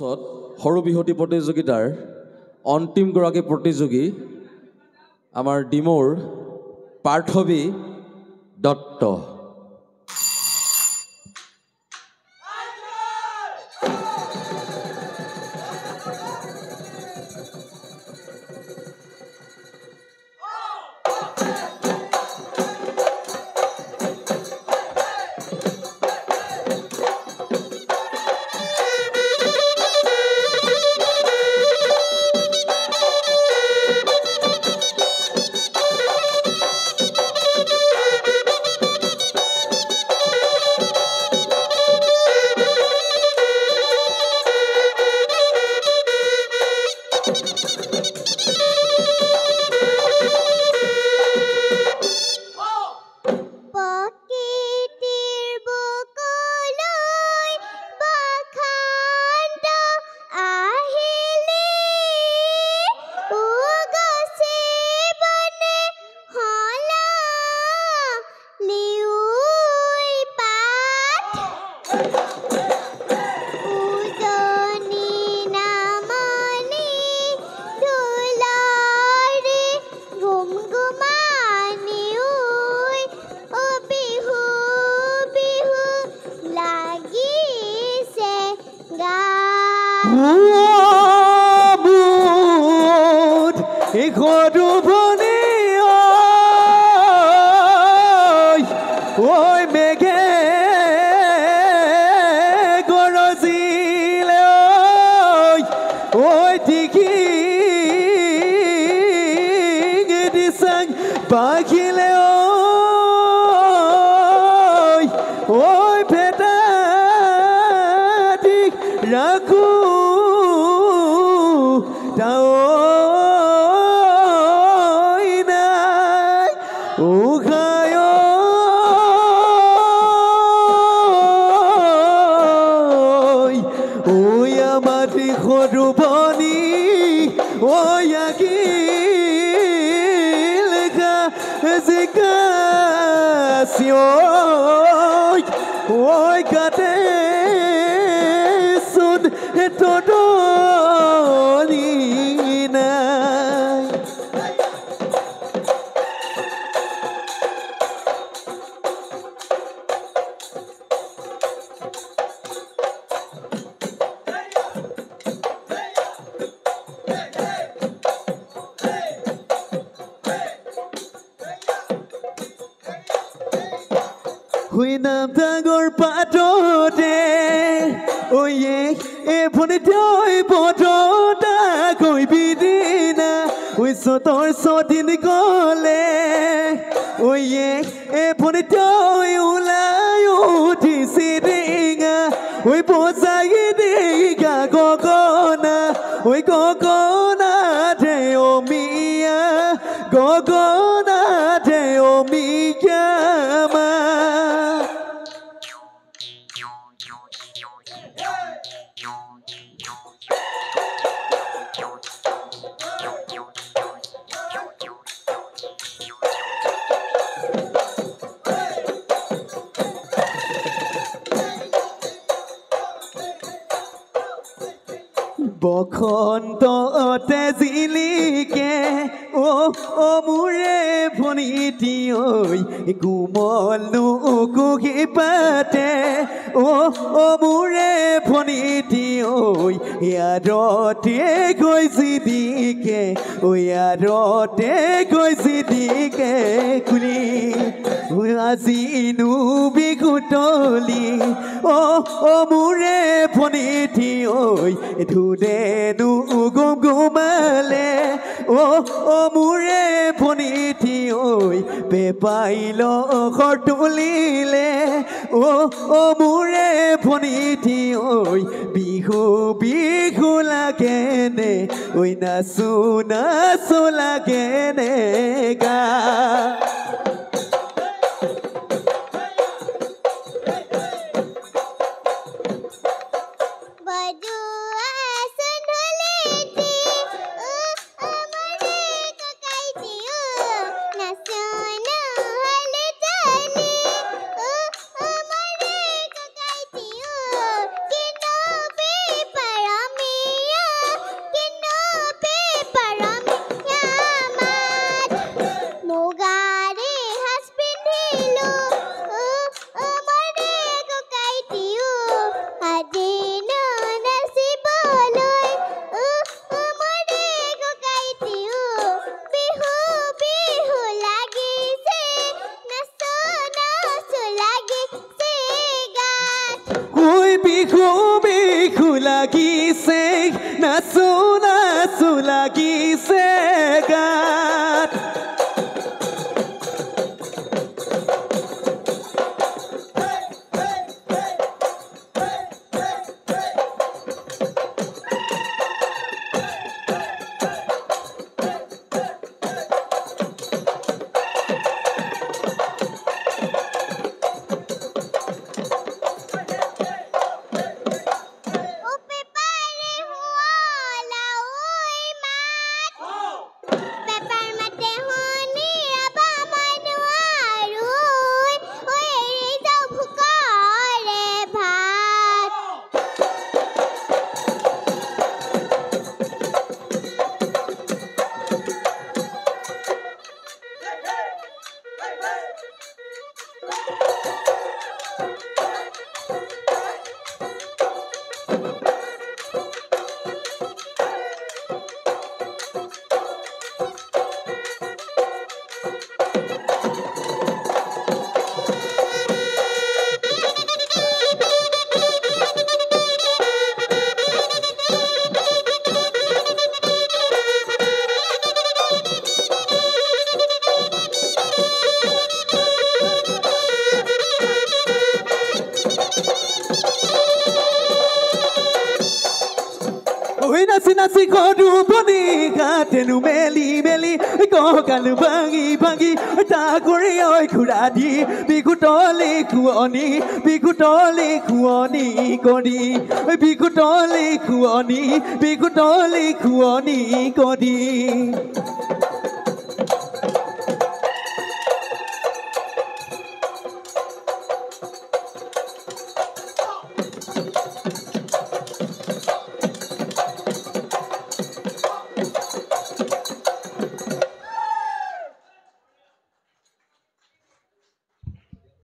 সৰু বিহুতি প্ৰতিযোগিতাৰ অন্তিমগৰাকী প্ৰতিযোগী আমাৰ ডিমৌৰ পাৰ্থৱী দত্ত। বসন্ততে জিলিকে মোৰে ভনীতি ঐ কোমল নুকুহি পাতে মোৰে ভনীতি ঐ ইয়াৰতে গৈছি দিকে ইয়াৰতে গৈছি দিকে কুলি আজি বিহুতলি মোৰে ভনীতি ঐ ধুনেনো গুমগুমালে মোৰে ভনীতি ঐ বেপাইল ঘৰ তুলিলে মোৰে ভনীতি ঐ বিহু বিহু লাগেনে ঐ নাচো নাচো লাগেনে গা লাগিছে নাচো নাচো লাগিছে গাত Oi nasi nasi kodu boni katenu meli meli kokalu bangi bangi ta kuri oi kuradi bikutole kuoni kodi bikutole kuoni kodi